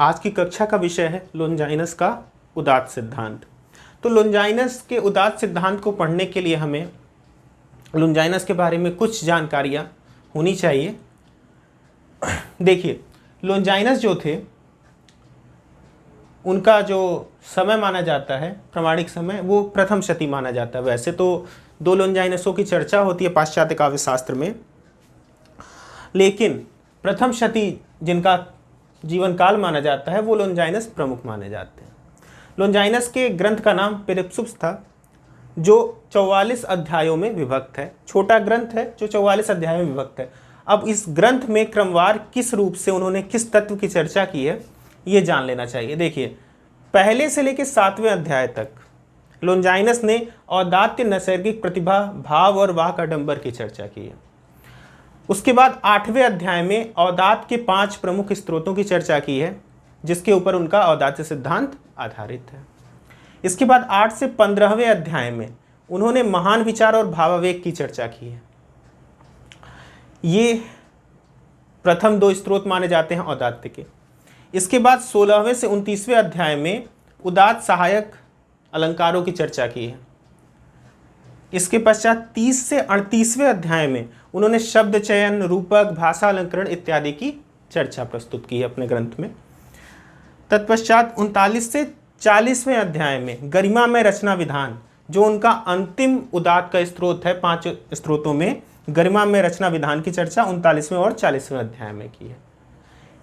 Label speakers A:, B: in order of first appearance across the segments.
A: आज की कक्षा का विषय है लोंजाइनस का उदात्त सिद्धांत। तो लोंजाइनस के उदात्त सिद्धांत को पढ़ने के लिए हमें लोंजाइनस के बारे में कुछ जानकारियाँ होनी चाहिए। देखिए, लोंजाइनस जो थे उनका जो समय माना जाता है, प्रमाणिक समय, वो प्रथम शती माना जाता है। वैसे तो दो लोंजाइनसों की चर्चा होती है पाश्चात्य काव्य शास्त्र में, लेकिन प्रथम शती जिनका जीवन काल माना जाता है वो लोंजाइनस प्रमुख माने जाते हैं। लोंजाइनस के ग्रंथ का नाम पेरिप्सुस था, जो 44 अध्यायों में विभक्त है। छोटा ग्रंथ है जो 44 अध्यायों में विभक्त है। अब इस ग्रंथ में क्रमवार किस रूप से उन्होंने किस तत्व की चर्चा की है ये जान लेना चाहिए। देखिए, पहले से लेकर 7वें अध्याय तक लोंजाइनस ने औदात्य, नैसर्गिक प्रतिभा, भाव और वाक आडंबर की चर्चा की है। उसके बाद 8वें अध्याय में औदात्य के 5 प्रमुख स्त्रोतों की चर्चा की है, जिसके ऊपर उनका औदात्य सिद्धांत आधारित है। इसके बाद 8 से 15वें अध्याय में उन्होंने महान विचार और भावावेग की चर्चा की है। ये प्रथम 2 स्त्रोत माने जाते हैं औदात्य के। इसके बाद 16वें से 29वें अध्याय में उदात्त सहायक अलंकारों की चर्चा की है। इसके पश्चात 30 से 38वें अध्याय में उन्होंने शब्द चयन, रूपक, भाषा अलंकरण इत्यादि की चर्चा प्रस्तुत की है अपने ग्रंथ में। तत्पश्चात 39 से 40वें अध्याय में गरिमा में रचना विधान, जो उनका अंतिम उदात्त का स्त्रोत है, 5 स्त्रोतों में गरिमा में रचना विधान की चर्चा 39वें और 40वें अध्याय में की है।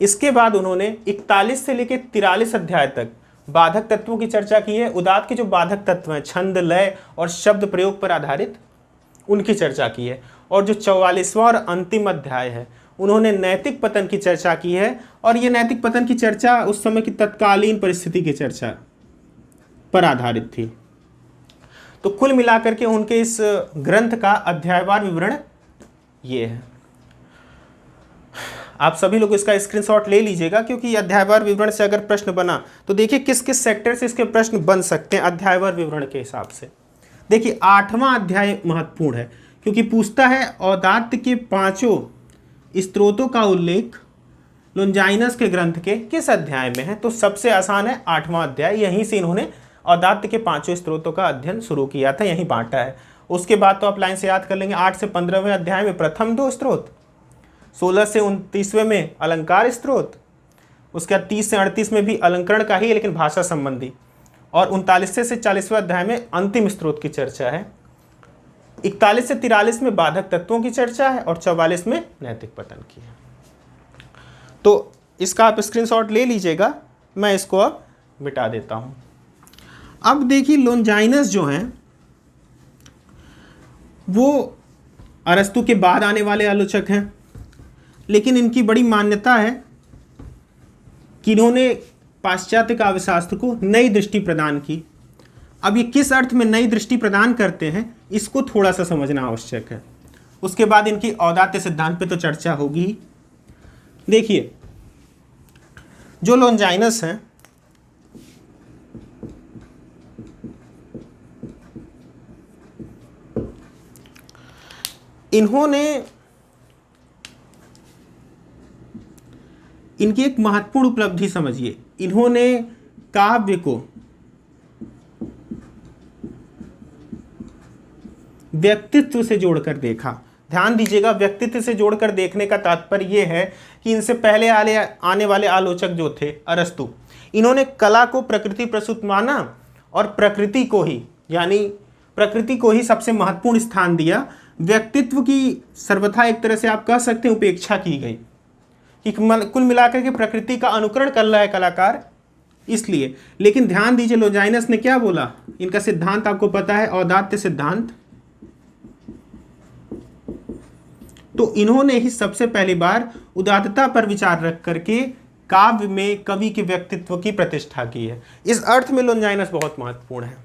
A: इसके बाद उन्होंने 41 से लेकर 43 अध्याय तक बाधक तत्वों की चर्चा की है। उदात्त के जो बाधक तत्व हैं, छंद, लय और शब्द प्रयोग पर आधारित, उनकी चर्चा की है। और जो 44वां और अंतिम अध्याय है, उन्होंने नैतिक पतन की चर्चा की है। और ये नैतिक पतन की चर्चा उस समय की तत्कालीन परिस्थिति की चर्चा पर आधारित थी। तो कुल मिलाकर के उनके इस ग्रंथ का अध्यायवार विवरण ये है। आप सभी लोग इसका स्क्रीनशॉट ले लीजिएगा, क्योंकि अध्यायवार विवरण से अगर प्रश्न बना तो देखिए किस किस सेक्टर से इसके प्रश्न बन सकते हैं अध्यायवार विवरण के हिसाब से। देखिए, 8वां अध्याय महत्वपूर्ण है, क्योंकि पूछता है औदात्य के 5 स्त्रोतों का उल्लेख लोंजाइनस के ग्रंथ के किस अध्याय में है। तो सबसे आसान है 8वां अध्याय। यहीं से इन्होंने औदात्य के 5 स्त्रोतों का अध्ययन शुरू किया था, यहीं बांटा है। उसके बाद तो आप लाइन से याद कर लेंगे, 8 से 15वें अध्याय में प्रथम 2 स्त्रोत, 16 से 29वें में अलंकार स्त्रोत, उसके बाद 30 से 38 में भी अलंकरण का ही लेकिन भाषा संबंधी, और 39 से 40वें अध्याय में अंतिम स्त्रोत की चर्चा है। 41 से 43 में बाधक तत्वों की चर्चा है और 44 में नैतिक पतन की है। तो इसका आप स्क्रीनशॉट ले लीजिएगा, मैं इसको अब मिटा देता हूं। अब देखिए, लोंजाइनस जो हैं वो अरस्तु के बाद आने वाले आलोचक हैं, लेकिन इनकी बड़ी मान्यता है कि इन्होंने पाश्चात्य काव्यशास्त्र को नई दृष्टि प्रदान की। अब ये किस अर्थ में नई दृष्टि प्रदान करते हैं, इसको थोड़ा सा समझना आवश्यक है। उसके बाद इनकी औदात्य सिद्धांत पे तो चर्चा होगी ही। देखिए, जो लोंजाइनस हैं इन्होंने इनकी एक महत्वपूर्ण उपलब्धि समझिए, इन्होंने काव्य को व्यक्तित्व से जोड़कर देखा। ध्यान दीजिएगा, व्यक्तित्व से जोड़कर देखने का तात्पर्य यह है कि इनसे पहले आने वाले आलोचक जो थे अरस्तु, इन्होंने कला को प्रकृति प्रसूत माना और प्रकृति को ही, यानी प्रकृति को ही सबसे महत्वपूर्ण स्थान दिया। व्यक्तित्व की सर्वथा एक तरह से आप कह सकते हैं उपेक्षा की गई, कि कुल मिलाकर के प्रकृति का अनुकरण कर रहा है कलाकार, इसलिए। लेकिन ध्यान दीजिए, लोंजाइनस ने क्या बोला, इनका सिद्धांत आपको पता है, औदात्य सिद्धांत। तो इन्होंने ही सबसे पहली बार उदात्तता पर विचार रख करके काव्य में कवि के व्यक्तित्व की प्रतिष्ठा की है। इस अर्थ में लोंजाइनस बहुत महत्वपूर्ण है।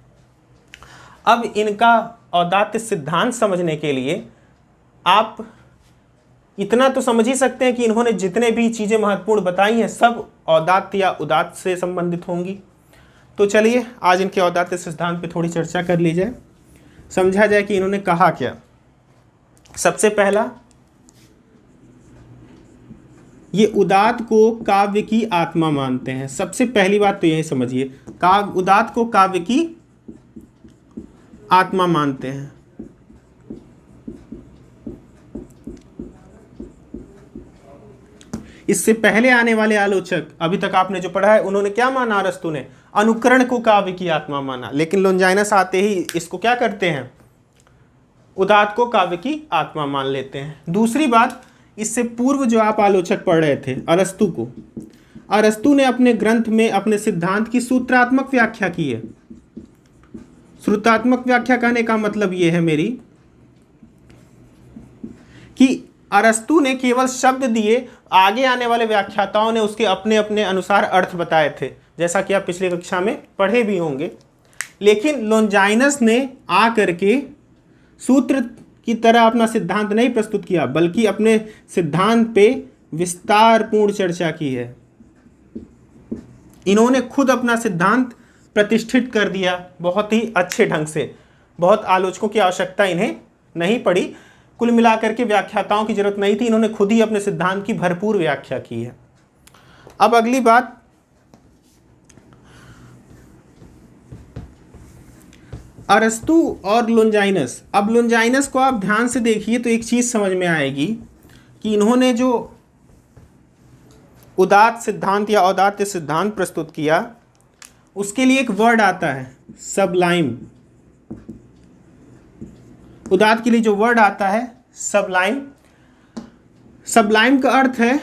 A: अब इनका औदात्य सिद्धांत समझने के लिए आप इतना तो समझ ही सकते हैं कि इन्होंने जितने भी चीज़ें महत्वपूर्ण बताई हैं सब औदात्य या उदात्त से संबंधित होंगी। तो चलिए आज इनके औदात्य सिद्धांत पे थोड़ी चर्चा कर ली जाए, समझा जाए कि इन्होंने कहा क्या। सबसे पहला, ये उदात को काव्य की आत्मा मानते हैं। सबसे पहली बात तो यही समझिए, उदात को काव्य की आत्मा मानते हैं। इससे पहले आने वाले आलोचक, अभी तक आपने जो पढ़ा है, उन्होंने क्या माना? अरस्तु ने अनुकरण को काव्य की आत्मा माना, लेकिन लोंजाइनस आते ही इसको क्या करते हैं? उदात को काव्य की आत्मा मान लेते हैं। दूसरी बात, इससे पूर्व जो आप आलोचक पढ़ रहे थे अरस्तु को, अरस्तु ने अपने ग्रंथ में अपने सिद्धांत की सूत्रात्मक व्याख्या की है। सूत्रात्मक व्याख्या कहने का मतलब ये है मेरी कि अरस्तु ने केवल शब्द दिए, आगे आने वाले व्याख्याताओं ने उसके अपने अपने अनुसार अर्थ बताए थे, जैसा कि आप पिछली कक्षा में पढ़े भी होंगे। लेकिन लोंजाइनस ने आ करके सूत्र की तरह अपना सिद्धांत नहीं प्रस्तुत किया, बल्कि अपने सिद्धांत पे विस्तारपूर्ण चर्चा की है। इन्होंने खुद अपना सिद्धांत प्रतिष्ठित कर दिया बहुत ही अच्छे ढंग से। बहुत आलोचकों की आवश्यकता इन्हें नहीं पड़ी, कुल मिलाकर के व्याख्याताओं की जरूरत नहीं थी, इन्होंने खुद ही अपने सिद्धांत की भरपूर व्याख्या की है। अब अगली बात, अरस्तु और लोंजाइनस। अब लोंजाइनस को आप ध्यान से देखिए तो एक चीज समझ में आएगी कि इन्होंने जो उदात्त सिद्धांत या औदात्य सिद्धांत प्रस्तुत किया, उसके लिए एक वर्ड आता है सबलाइम। उदात्त के लिए जो वर्ड आता है सबलाइम, सबलाइम का अर्थ है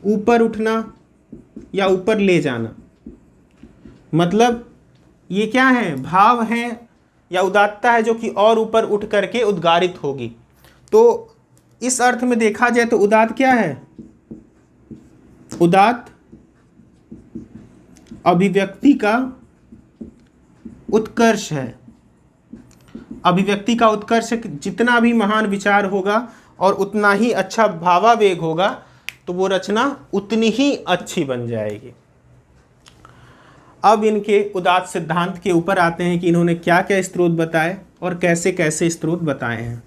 A: ऊपर उठना या ऊपर ले जाना। मतलब ये क्या है? भाव है या उदात्तता है जो कि और ऊपर उठ करके उद्गारित होगी। तो इस अर्थ में देखा जाए तो उदात्त क्या है? उदात्त अभिव्यक्ति का उत्कर्ष है। अभिव्यक्ति का उत्कर्ष, जितना भी महान विचार होगा और उतना ही अच्छा भावावेग होगा, तो वो रचना उतनी ही अच्छी बन जाएगी। अब इनके उदात्त सिद्धांत के ऊपर आते हैं कि इन्होंने क्या क्या स्रोत बताए और कैसे कैसे स्रोत बताए हैं।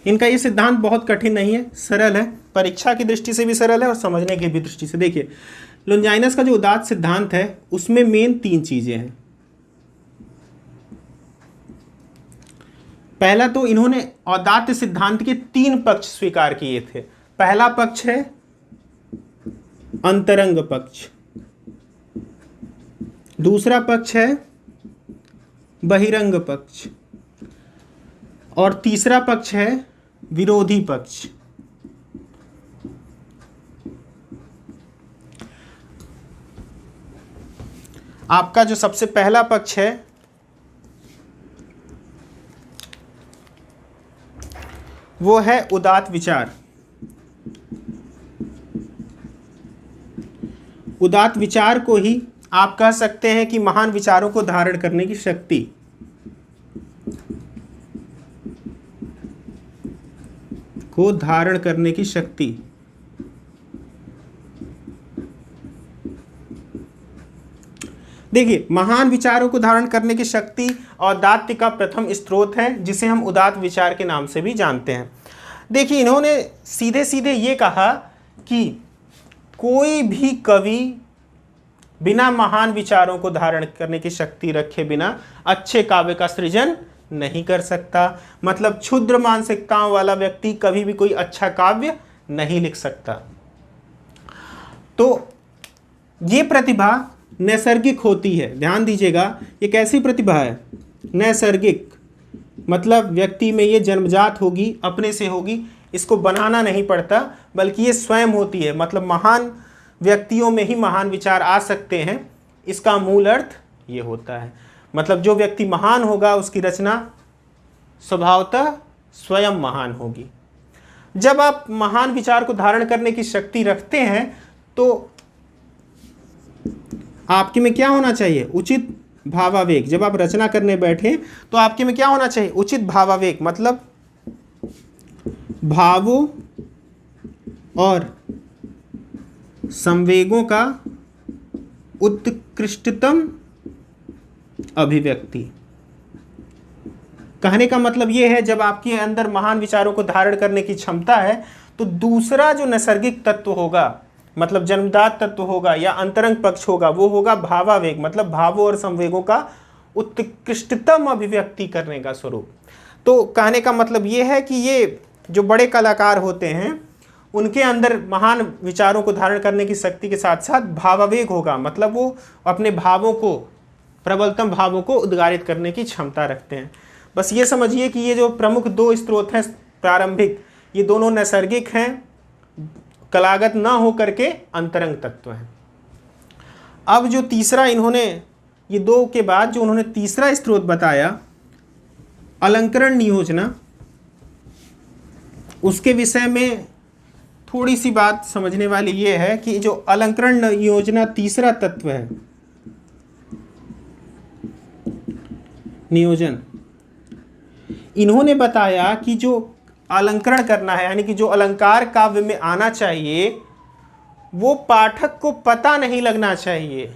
A: इनका ये सिद्धांत बहुत कठिन नहीं है, सरल है, परीक्षा की दृष्टि से भी सरल है और समझने की भी दृष्टि से। देखिए, लोंजाइनस का जो उदात्त सिद्धांत है उसमें मेन 3 चीजें हैं। पहला तो इन्होंने औदात्य सिद्धांत के 3 पक्ष स्वीकार किए थे। पहला पक्ष है अंतरंग पक्ष, दूसरा पक्ष है बहिरंग पक्ष और तीसरा पक्ष है विरोधी पक्ष। आपका जो सबसे पहला पक्ष है वो है उदात्त विचार। उदात्त विचार को ही आप कह सकते हैं कि महान विचारों को धारण करने की शक्ति। को धारण करने की शक्ति। देखिए, महान विचारों को धारण करने की शक्ति औदात्य का प्रथम स्रोत है, जिसे हम उदात्त विचार के नाम से भी जानते हैं। देखिए, इन्होंने सीधे सीधे ये कहा कि कोई भी कवि बिना महान विचारों को धारण करने की शक्ति रखे बिना अच्छे काव्य का सृजन नहीं कर सकता। मतलब क्षुद्र मानसिकताओं वाला व्यक्ति कभी भी कोई अच्छा काव्य नहीं लिख सकता। तो ये प्रतिभा नैसर्गिक होती है। ध्यान दीजिएगा, ये कैसी प्रतिभा है? नैसर्गिक, मतलब व्यक्ति में ये जन्मजात होगी, अपने से होगी, इसको बनाना नहीं पड़ता, बल्कि ये स्वयं होती है। मतलब महान व्यक्तियों में ही महान विचार आ सकते हैं, इसका मूल अर्थ ये होता है। मतलब जो व्यक्ति महान होगा उसकी रचना स्वभावतः स्वयं महान होगी। जब आप महान विचार को धारण करने की शक्ति रखते हैं तो आपके में क्या होना चाहिए? उचित भावावेग। जब आप रचना करने बैठे तो आपके में क्या होना चाहिए? उचित भावावेग। मतलब भावों और संवेगों का उत्कृष्टतम अभिव्यक्ति। कहने का मतलब ये है, जब आपके अंदर महान विचारों को धारण करने की क्षमता है तो दूसरा जो नैसर्गिक तत्व होगा, मतलब जन्मजात तत्व होगा या अंतरंग पक्ष होगा, वो होगा भावावेग, मतलब भावों और संवेगों का उत्कृष्टतम अभिव्यक्ति करने का स्वरूप। तो कहने का मतलब ये है कि ये जो बड़े कलाकार होते हैं उनके अंदर महान विचारों को धारण करने की शक्ति के साथ साथ भावावेग होगा, मतलब वो अपने भावों को, प्रबलतम भावों को उद्गारित करने की क्षमता रखते हैं। बस ये समझिए कि ये जो प्रमुख दो स्रोत हैं प्रारंभिक, ये दोनों नैसर्गिक हैं, कलागत न हो करके अंतरंग तत्व हैं। अब जो तीसरा इन्होंने, ये दो के बाद जो उन्होंने तीसरा स्रोत बताया अलंकरण नियोजना, उसके विषय में थोड़ी सी बात समझने वाली ये है कि जो अलंकरण नियोजना तीसरा तत्व है, नियोजन, इन्होंने बताया कि जो अलंकरण करना है, यानी कि जो अलंकार काव्य में आना चाहिए, वो पाठक को पता नहीं लगना चाहिए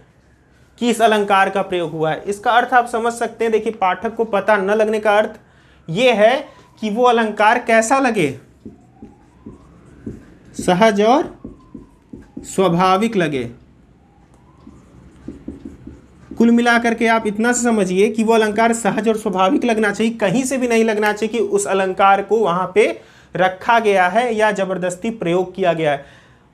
A: कि इस अलंकार का प्रयोग हुआ है। इसका अर्थ आप समझ सकते हैं। देखिए, पाठक को पता न लगने का अर्थ ये है कि वो अलंकार कैसा लगे, सहज और स्वाभाविक लगे। कुल मिलाकर के आप इतना से समझिए कि वो अलंकार सहज और स्वाभाविक लगना चाहिए, कहीं से भी नहीं लगना चाहिए कि उस अलंकार को वहां पे रखा गया है या जबरदस्ती प्रयोग किया गया है।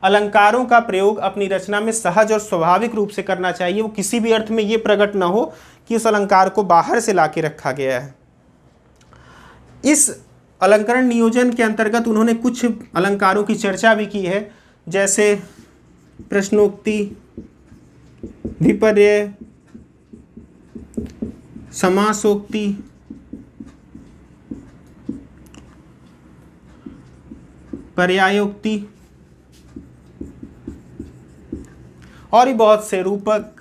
A: अलंकारों का प्रयोग अपनी रचना में सहज और स्वाभाविक रूप से करना चाहिए। वो किसी भी अर्थ में ये प्रकट न हो कि उस अलंकार को बाहर से लाके रखा गया है। इस अलंकरण नियोजन के अंतर्गत उन्होंने कुछ अलंकारों की चर्चा भी की है, जैसे प्रश्नोक्ति, विपर्यय, समासोक्ति, पर्यायोक्ति और भी बहुत से, रूपक।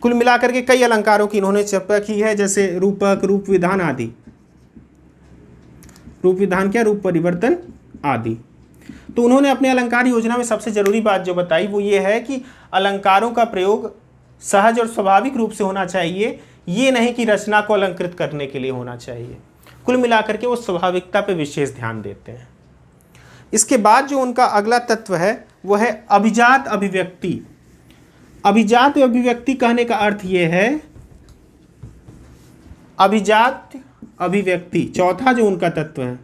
A: कुल मिलाकर के कई अलंकारों की इन्होंने चर्चा की है, जैसे रूपक, रूप विधान आदि। रूप विधान क्या, रूप परिवर्तन आदि। तो उन्होंने अपने अलंकार योजना में सबसे जरूरी बात जो बताई वो ये है कि अलंकारों का प्रयोग सहज और स्वाभाविक रूप से होना चाहिए, ये नहीं कि रचना को अलंकृत करने के लिए होना चाहिए। कुल मिलाकर के वो स्वाभाविकता पे विशेष ध्यान देते हैं। इसके बाद जो उनका अगला तत्व है वो है अभिजात अभिव्यक्ति। अभिजात अभिव्यक्ति कहने का अर्थ ये है, अभिजात अभिव्यक्ति चौथा जो उनका तत्व है।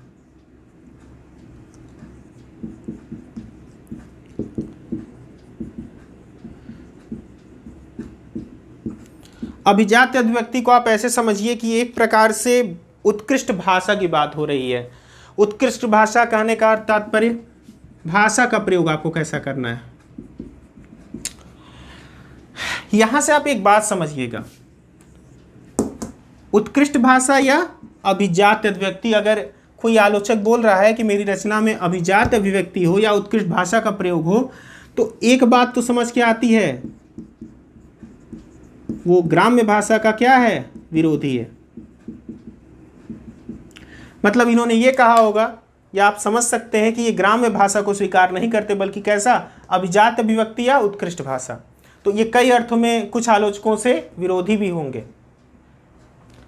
A: अभिजात अभिव्यक्ति को आप ऐसे समझिए कि एक प्रकार से उत्कृष्ट भाषा की बात हो रही है। उत्कृष्ट भाषा कहने का तात्पर्य भाषा का प्रयोग आपको कैसा करना है। यहां से आप एक बात समझिएगा, उत्कृष्ट भाषा या अभिजात अभिव्यक्ति, अगर कोई आलोचक बोल रहा है कि मेरी रचना में अभिजात अभिव्यक्ति हो या उत्कृष्ट भाषा का प्रयोग हो, तो एक बात तो समझ के आती है, वो ग्राम्य भाषा का क्या है, विरोधी है। मतलब इन्होंने ये कहा होगा, या आप समझ सकते हैं कि ये ग्राम्य भाषा को स्वीकार नहीं करते, बल्कि कैसा, अभिजात अभिव्यक्ति या उत्कृष्ट भाषा। तो ये कई अर्थों में कुछ आलोचकों से विरोधी भी होंगे।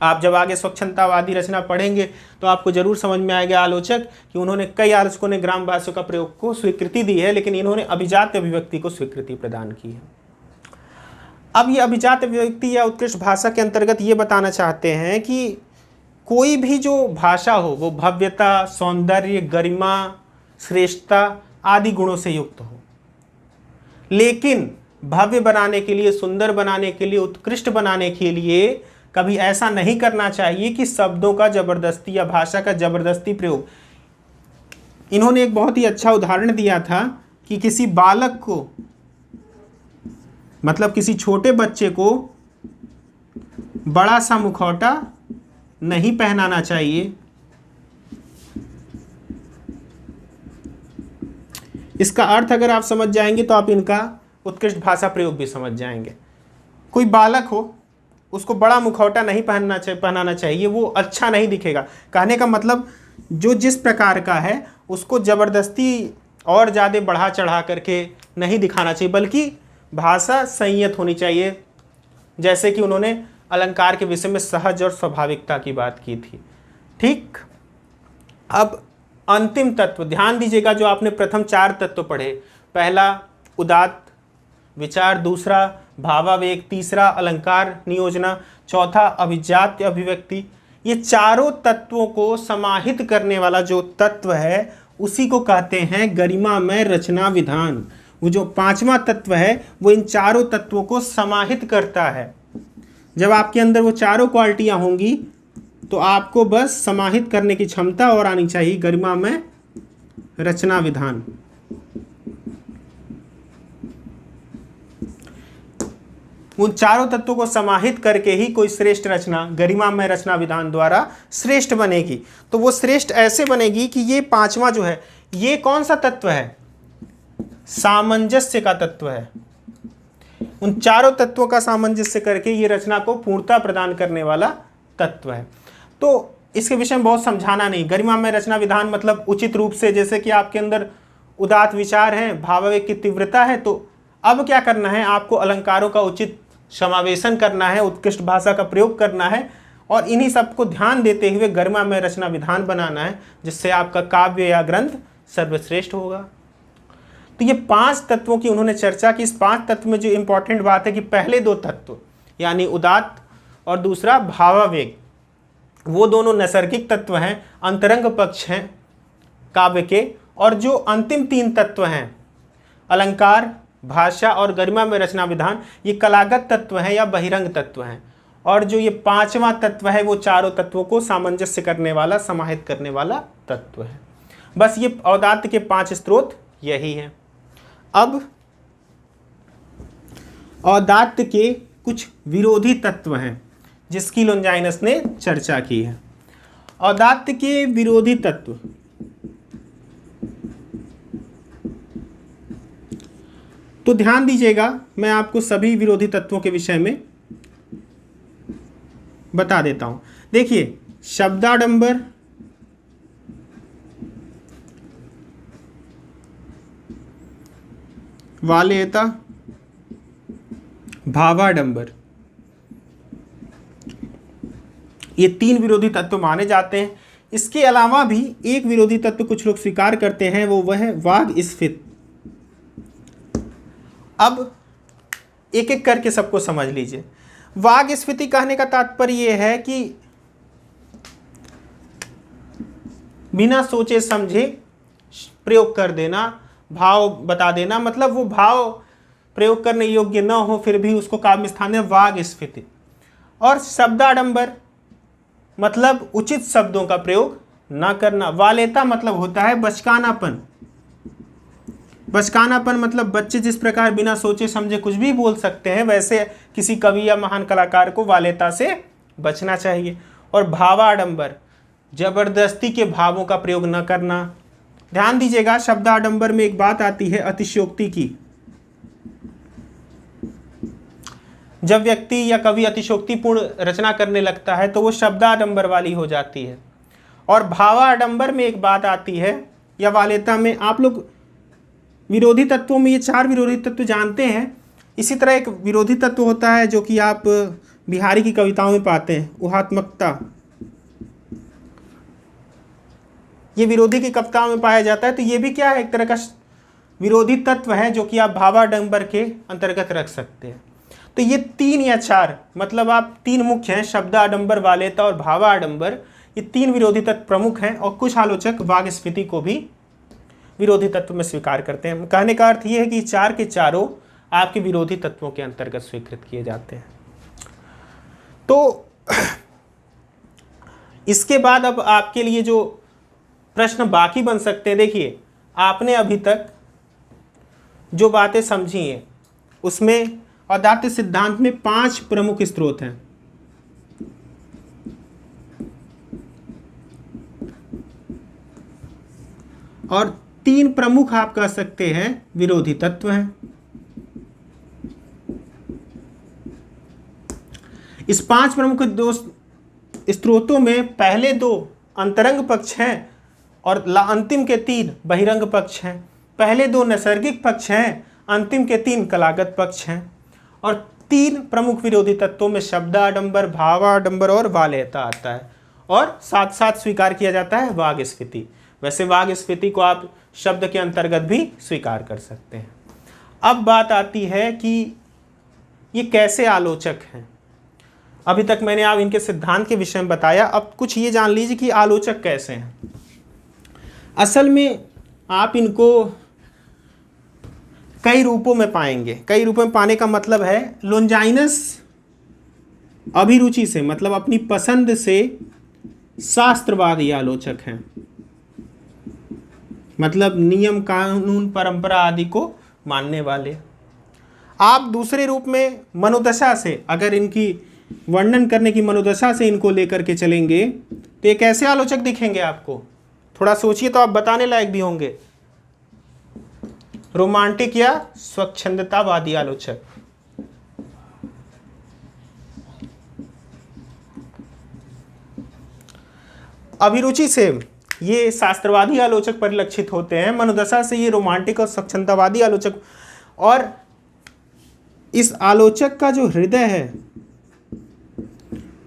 A: आप जब आगे स्वच्छंदतावादी रचना पढ़ेंगे तो आपको जरूर समझ में आएगा आलोचक कि उन्होंने, कई आलोचकों ने ग्राम भाषा का प्रयोग को स्वीकृति दी है, लेकिन इन्होंने अभिजात अभिव्यक्ति को स्वीकृति प्रदान की है। अब ये अभिजात अभिव्यक्ति या उत्कृष्ट भाषा के अंतर्गत ये बताना चाहते हैं कि कोई भी जो भाषा हो वो भव्यता, सौंदर्य, गरिमा, श्रेष्ठता आदि गुणों से युक्त हो, लेकिन भव्य बनाने के लिए, सुंदर बनाने के लिए, उत्कृष्ट बनाने के लिए कभी ऐसा नहीं करना चाहिए कि शब्दों का जबरदस्ती या भाषा का जबरदस्ती प्रयोग। इन्होंने एक बहुत ही अच्छा उदाहरण दिया था कि किसी बालक को, मतलब किसी छोटे बच्चे को बड़ा सा मुखौटा नहीं पहनाना चाहिए। इसका अर्थ अगर आप समझ जाएंगे तो आप इनका उत्कृष्ट भाषा प्रयोग भी समझ जाएंगे। कोई बालक हो, उसको बड़ा मुखौटा नहीं पहनाना चाहिए, वो अच्छा नहीं दिखेगा। कहने का मतलब जो जिस प्रकार का है उसको ज़बरदस्ती और ज़्यादा बढ़ा चढ़ा करके नहीं दिखाना चाहिए, बल्कि भाषा संयत होनी चाहिए। जैसे कि उन्होंने अलंकार के विषय में सहज और स्वाभाविकता की बात की थी। ठीक, अब अंतिम तत्व ध्यान दीजिएगा, जो आपने प्रथम 4 तत्व पढ़े, पहला उदात्त विचार, दूसरा भावावेग, तीसरा अलंकार नियोजना, चौथा अभिजात्य अभिव्यक्ति, ये चारों तत्वों को समाहित करने वाला जो तत्व है उसी को कहते हैं गरिमामय रचना विधान। वो जो 5वां तत्व है वो इन चारों तत्वों को समाहित करता है। जब आपके अंदर वो चारों क्वालिटियां होंगी तो आपको बस समाहित करने की क्षमता और आनी चाहिए, गरिमामय रचना विधान। उन चारों तत्वों को समाहित करके ही कोई श्रेष्ठ रचना गरिमामय रचना विधान द्वारा श्रेष्ठ बनेगी। तो वो श्रेष्ठ ऐसे बनेगी कि ये 5वां जो है, ये कौन सा तत्व है? सामंजस्य का तत्व है। उन चारों तत्वों का सामंजस्य करके ये रचना को पूर्णता प्रदान करने वाला तत्व है। तो इसके विषय में बहुत समझाना नहीं। गरिमामय रचना विधान मतलब उचित रूप से, जैसे कि आपके अंदर उदात्त विचार है, भावावेग की तीव्रता है, तो अब क्या करना है, आपको अलंकारों का उचित समावेशन करना है, उत्कृष्ट भाषा का प्रयोग करना है और इन्हीं सब को ध्यान देते हुए गरिमामय रचना विधान बनाना है, जिससे आपका काव्य या ग्रंथ सर्वश्रेष्ठ होगा। तो ये 5 तत्वों की उन्होंने चर्चा की। इस 5 तत्व में जो इंपॉर्टेंट बात है कि पहले 2 तत्व यानी उदात्त और दूसरा भावावेग, वो दोनों नैसर्गिक तत्व हैं, अंतरंग पक्ष हैं काव्य के। और जो अंतिम 3 तत्व हैं अलंकार, भाषा और गरिमा में रचना विधान, ये कलागत तत्व हैं या बहिरंग तत्व हैं। और जो ये 5वां तत्व है वो चारों तत्वों को सामंजस्य करने वाला, समाहित करने वाला तत्व है। बस ये औदात्त के 5 स्रोत यही हैं। अब औदात्त के कुछ विरोधी तत्व हैं जिसकी लोंजाइनस ने चर्चा की है। औदात्त के विरोधी तत्व, तो ध्यान दीजिएगा, मैं आपको सभी विरोधी तत्वों के विषय में बता देता हूं। देखिए, शब्दाडंबर, वालेयता, भावाडंबर, ये 3 विरोधी तत्व माने जाते हैं। इसके अलावा भी एक विरोधी तत्व कुछ लोग स्वीकार करते हैं, वह है वाग स्फीत। अब एक एक करके सबको समझ लीजिए। वाग स्फीति कहने का तात्पर्य यह है कि बिना सोचे समझे प्रयोग कर देना, भाव बता देना, मतलब वो भाव प्रयोग करने योग्य न हो फिर भी उसको काव्य में स्थान है, वाग स्फीति। और शब्दाडंबर मतलब उचित शब्दों का प्रयोग न करना। वालेता मतलब होता है बचकानापन। बचकानापन मतलब बच्चे जिस प्रकार बिना सोचे समझे कुछ भी बोल सकते हैं, वैसे किसी कवि या महान कलाकार को वालेता से बचना चाहिए। और भावाडंबर, जबरदस्ती के भावों का प्रयोग न करना। ध्यान दीजिएगा, शब्दाडंबर में एक बात आती है अतिशयोक्ति की। जब व्यक्ति या कवि अतिशयोक्तिपूर्ण रचना करने लगता है तो वो शब्दाडंबर वाली हो जाती है। और भावाडंबर में एक बात आती है या वालेता में, आप लोग विरोधी तत्वों में ये 4 विरोधी तत्व जानते हैं। इसी तरह एक विरोधी तत्व होता है जो कि आप बिहारी की कविताओं में पाते हैं, ऊहात्मकता। ये विरोधी की कविताओं में पाया जाता है। तो ये भी क्या है, एक तरह का विरोधी तत्व है जो कि आप भावाडंबर के अंतर्गत रख सकते हैं। तो ये 3 या 4 मतलब आप 3 मुख्य हैं, शब्दाडंबर, वालेता और भावाडंबर। ये 3 विरोधी तत्व प्रमुख हैं और कुछ आलोचक वाग स्फीति को भी विरोधी तत्व में स्वीकार करते हैं। कहने का अर्थ ये है कि 4 के चारों आपके विरोधी तत्वों के अंतर्गत स्वीकृत किए जाते हैं। तो इसके बाद अब आपके लिए जो प्रश्न बाकी बन सकते हैं, देखिए आपने अभी तक जो बातें समझी हैं उसमें औदात्त सिद्धांत में 5 प्रमुख स्रोत हैं। और 3 प्रमुख आप कह सकते हैं विरोधी तत्व हैं। इस 5 प्रमुख स्रोतों में पहले 2 अंतरंग पक्ष हैं और अंतिम के 3 बहिरंग पक्ष हैं। पहले 2 नैसर्गिक पक्ष हैं, अंतिम के 3 कलागत पक्ष हैं। और तीन प्रमुख विरोधी तत्वों में शब्दाडंबर, भावाडंबर और वालयता आता है, और साथ साथ स्वीकार किया जाता है वाग स्फीति। वैसे वाग स्फीति को आप शब्द के अंतर्गत भी स्वीकार कर सकते हैं। अब बात आती है कि ये कैसे आलोचक हैं। अभी तक मैंने आप इनके सिद्धांत के विषय में बताया, अब कुछ ये जान लीजिए कि आलोचक कैसे हैं। असल में आप इनको कई रूपों में पाएंगे। कई रूपों में पाने का मतलब है लोंजाइनस अभिरुचि से, मतलब अपनी पसंद से शास्त्रवादी आलोचक हैं, मतलब नियम कानून परंपरा आदि को मानने वाले। आप दूसरे रूप में मनोदशा से, अगर इनकी वर्णन करने की मनोदशा से इनको लेकर के चलेंगे तो ये कैसे आलोचक दिखेंगे आपको, थोड़ा सोचिए तो आप बताने लायक भी होंगे। रोमांटिक या स्वच्छंदतावादी आलोचक। अभिरुचि से ये शास्त्रवादी आलोचक परिलक्षित होते हैं, मनोदशा से ये रोमांटिक और स्वच्छंदतावादी आलोचक। और इस आलोचक का जो हृदय है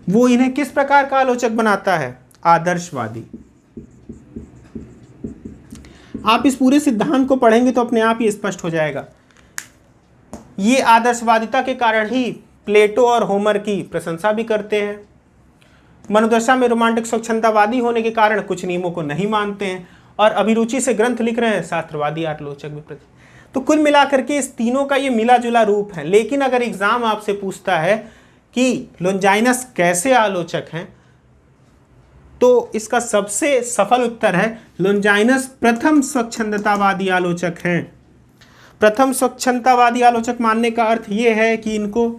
A: वो इन्हें किस प्रकार का आलोचक बनाता है, आदर्शवादी। आप इस पूरे सिद्धांत को पढ़ेंगे तो अपने आप ही स्पष्ट हो जाएगा। ये आदर्शवादिता के कारण ही प्लेटो और होमर की प्रशंसा भी करते हैं। मनोदशा में रोमांटिक स्वच्छंदतावादी होने के कारण कुछ नियमों को नहीं मानते हैं, और अभिरुचि से ग्रंथ लिख रहे हैं शास्त्रवादी आलोचक भी प्रति। तो कुल मिलाकर के इस तीनों का ये मिला जुला रूप है। लेकिन अगर एग्जाम आपसे पूछता है कि लोंजाइनस कैसे आलोचक हैं, तो इसका सबसे सफल उत्तर है लोंजाइनस प्रथम स्वच्छंदतावादी आलोचक हैं। प्रथम स्वच्छंदतावादी आलोचक मानने का अर्थ ये है कि इनको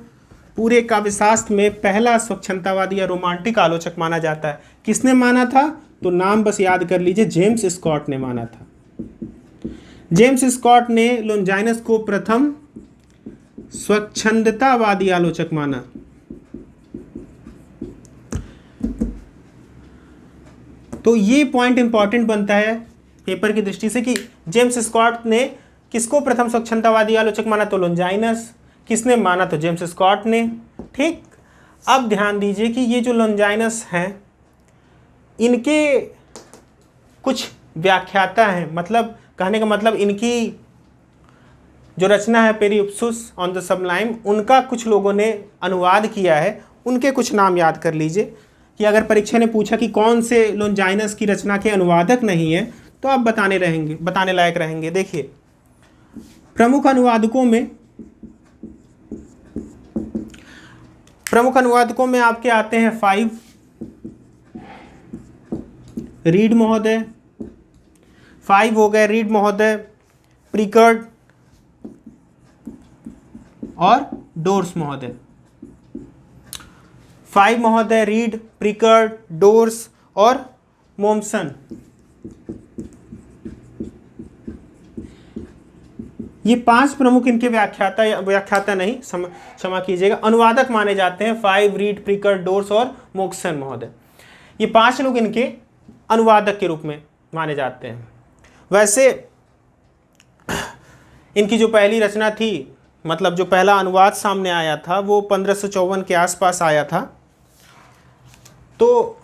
A: पूरे काव्यशास्त्र में पहला स्वच्छंदतावादी या रोमांटिक आलोचक माना जाता है। किसने माना था, तो नाम बस याद कर लीजिए, जेम्स स्कॉट ने माना था। जेम्स स्कॉट ने लोंजाइनस को प्रथम स्वच्छंदतावादी आलोचक माना। तो ये पॉइंट इंपॉर्टेंट बनता है पेपर की दृष्टि से कि जेम्स स्कॉट ने किसको प्रथम स्वच्छंदतावादी आलोचक माना, तो लोंजाइनस। किसने माना, तो जेम्स स्कॉट ने। ठीक, अब ध्यान दीजिए कि ये जो लोंजाइनस हैं इनके कुछ व्याख्याता हैं, मतलब कहने का मतलब इनकी जो रचना है पेरिप्सूस ऑन द सबलाइम, उनका कुछ लोगों ने अनुवाद किया है। उनके कुछ नाम याद कर लीजिए कि अगर परीक्षा ने पूछा कि कौन से लोंजाइनस की रचना के अनुवादक नहीं है तो आप बताने लायक रहेंगे। देखिए, प्रमुख अनुवादकों में आपके आते हैं 5 रीड महोदय, 5 हो गए रीड महोदय, प्रिकर्ड और डोर्स महोदय। 5 महोदय, रीड, प्रिकर्ड, डोर्स और मोमसन। ये 5 प्रमुख इनके व्याख्याता नहीं, क्षमा कीजिएगा, अनुवादक माने जाते हैं। 5 रीड, प्रिकर्ड, डोर्स और मोक्सन महोदय, ये 5 लोग इनके अनुवादक के रूप में माने जाते हैं। वैसे इनकी जो पहली रचना थी, मतलब जो पहला अनुवाद सामने आया था, वो 1554 के आसपास आया था। तो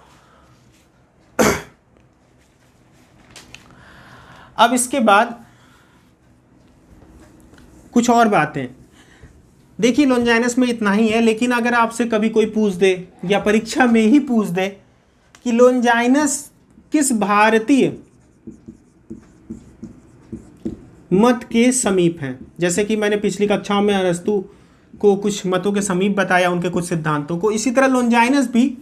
A: अब इसके बाद कुछ और बातें। देखिए, लोंजाइनस में इतना ही है, लेकिन अगर आपसे कभी कोई पूछ दे या परीक्षा में ही पूछ दे कि लोंजाइनस किस भारतीय मत के समीप हैं, जैसे कि मैंने पिछली कक्षाओं में अरस्तु को कुछ मतों के समीप बताया, उनके कुछ सिद्धांतों को, इसी तरह लोंजाइनस भी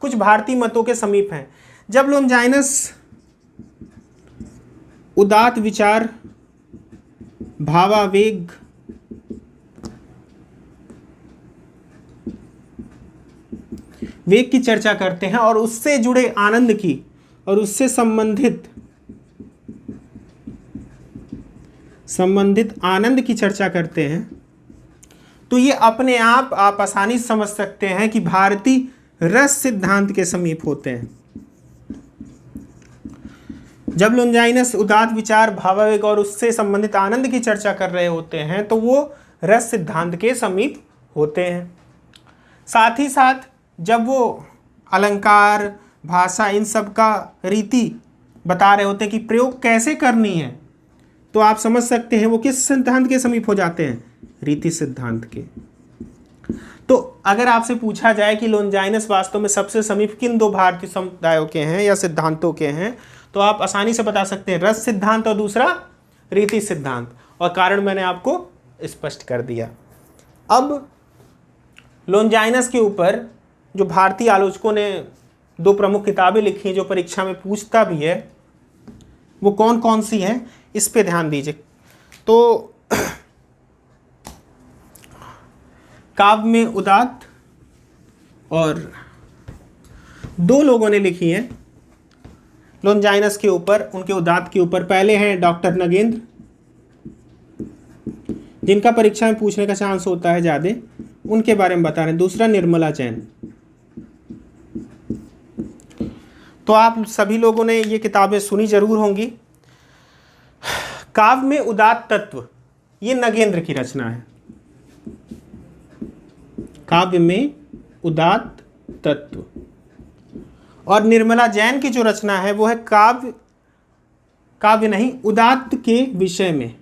A: कुछ भारतीय मतों के समीप हैं। जब लोंजाइनस उदात्त विचार, भावावेग, वेग की चर्चा करते हैं और उससे जुड़े आनंद की और उससे संबंधित आनंद की चर्चा करते हैं, तो ये अपने आप आसानी से समझ सकते हैं कि भारतीय रस सिद्धांत के समीप होते हैं। जब लोंजाइनस उदात्त विचार, भावावेग और उससे संबंधित आनंद की चर्चा कर रहे होते हैं तो वो रस सिद्धांत के समीप होते हैं। साथ ही साथ जब वो अलंकार, भाषा, इन सब का रीति बता रहे होते हैं कि प्रयोग कैसे करनी है, तो आप समझ सकते हैं वो किस सिद्धांत के समीप हो जाते हैं, रीति सिद्धांत के। तो अगर आपसे पूछा जाए कि लोनजाइनस वास्तव में सबसे समीप किन दो भारतीय समुदायों के हैं या सिद्धांतों के हैं, तो आप आसानी से बता सकते हैं रस सिद्धांत और दूसरा रीति सिद्धांत, और कारण मैंने आपको स्पष्ट कर दिया। अब लोनजाइनस के ऊपर जो भारतीय आलोचकों ने दो प्रमुख किताबें लिखी हैं जो परीक्षा में पूछता भी है, वो कौन कौन सी हैं, इस पे ध्यान दीजिए। तो काव्य में उदात्त और दो लोगों ने लिखी है लोनजाइनस के ऊपर, उनके उदात्त के ऊपर। पहले हैं डॉक्टर नगेंद्र, जिनका परीक्षा में पूछने का चांस होता है ज़्यादा, उनके बारे में बता रहे हैं। दूसरा निर्मला जैन। तो आप सभी लोगों ने ये किताबें सुनी जरूर होंगी। काव्य में उदात्त तत्व, ये नगेंद्र की रचना है। काव्य में उदात्त तत्व। और निर्मला जैन की जो रचना है वो है काव्य नहीं, उदात्त के विषय में।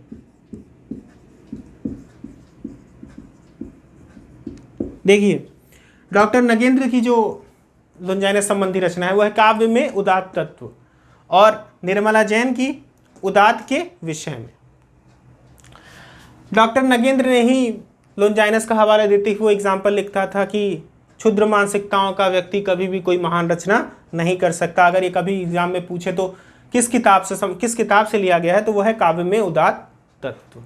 A: देखिए, डॉक्टर नगेंद्र की जो लोनजाइनस संबंधी रचना है वो है काव्य में उदात्त तत्व, और निर्मला जैन की उदात्त के विषय में। डॉक्टर नगेंद्र ने ही लोनजाइनस का हवाला देते हुए एग्जाम्पल लिखता था कि क्षुद्र मानसिकताओं का व्यक्ति कभी भी कोई महान रचना नहीं कर सकता। अगर ये कभी एग्जाम में पूछे तो किस किताब से लिया गया है, तो वह है काव्य में उदात्त तत्व।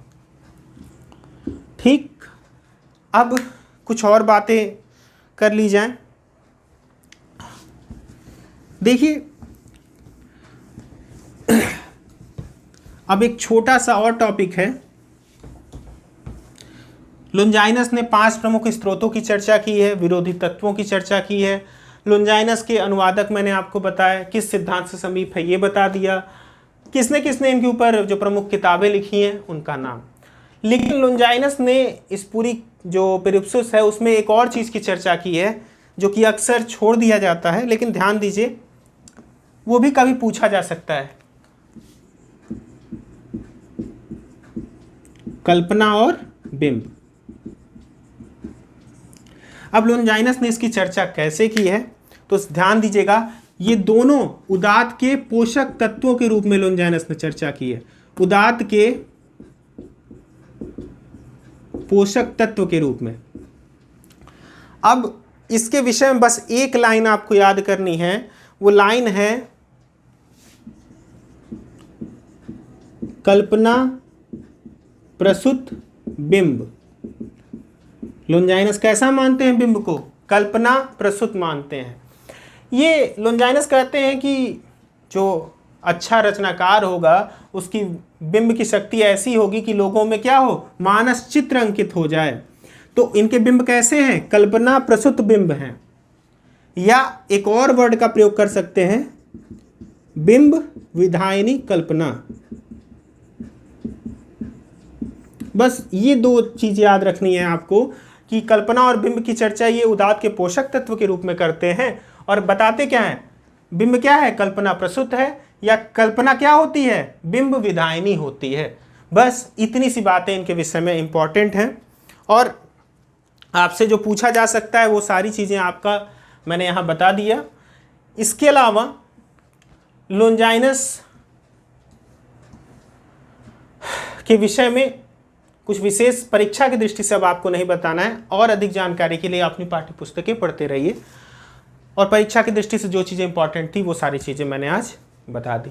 A: ठीक, अब कुछ और बातें कर ली जाएं। देखिए, अब एक छोटा सा और टॉपिक है। लोनजाइनस ने 5 प्रमुख स्रोतों की चर्चा की है, विरोधी तत्वों की चर्चा की है। लोनजाइनस के अनुवादक मैंने आपको बताया, किस सिद्धांत से समीप है ये बता दिया। किसने किसने इनके ऊपर जो प्रमुख किताबें लिखी हैं उनका नाम। लेकिन लोनजाइनस ने इस पूरी जो पेरिप्सुस है उसमें एक और चीज़ की चर्चा की है जो कि अक्सर छोड़ दिया जाता है, लेकिन ध्यान दीजिए वो भी कभी पूछा जा सकता है। कल्पना और बिंब। अब लोनजाइनस ने इसकी चर्चा कैसे की है, तो ध्यान दीजिएगा, ये दोनों उदात्त के पोषक तत्वों के रूप में लोनजाइनस ने चर्चा की है। उदात्त के पोषक तत्व के रूप में। अब इसके विषय में बस एक लाइन आपको याद करनी है, वो लाइन है कल्पना प्रसूत बिंब। लोनजाइनस कैसा मानते हैं बिंब को? कल्पना प्रसूत मानते हैं। ये लोनजाइनस कहते हैं कि जो अच्छा रचनाकार होगा उसकी बिंब की शक्ति ऐसी होगी कि लोगों में क्या हो, मानस चित्र अंकित हो जाए। तो इनके बिंब कैसे हैं? कल्पना प्रसूत बिंब हैं, या एक और वर्ड का प्रयोग कर सकते हैं, बिंब विधायिनी कल्पना। बस ये दो चीज याद रखनी है आपको कि कल्पना और बिंब की चर्चा ये उदात्त के पोषक तत्व के रूप में करते हैं, और बताते क्या है, बिंब क्या है, कल्पना प्रसूत है, या कल्पना क्या होती है, बिंब विधायिनी होती है। बस इतनी सी बातें इनके विषय में इंपॉर्टेंट हैं, और आपसे जो पूछा जा सकता है वो सारी चीज़ें आपका मैंने यहाँ बता दिया। इसके अलावा लोनजाइनस के विषय में कुछ विशेष परीक्षा की दृष्टि से अब आपको नहीं बताना है, और अधिक जानकारी के लिए अपनी पाठ्य पुस्तकें पढ़ते रहिए, और परीक्षा की दृष्टि से जो चीज़ें इंपॉर्टेंट थी वो सारी चीज़ें मैंने आज बता दी।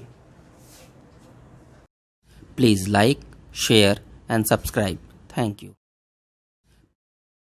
B: Please like, share and subscribe. Thank you.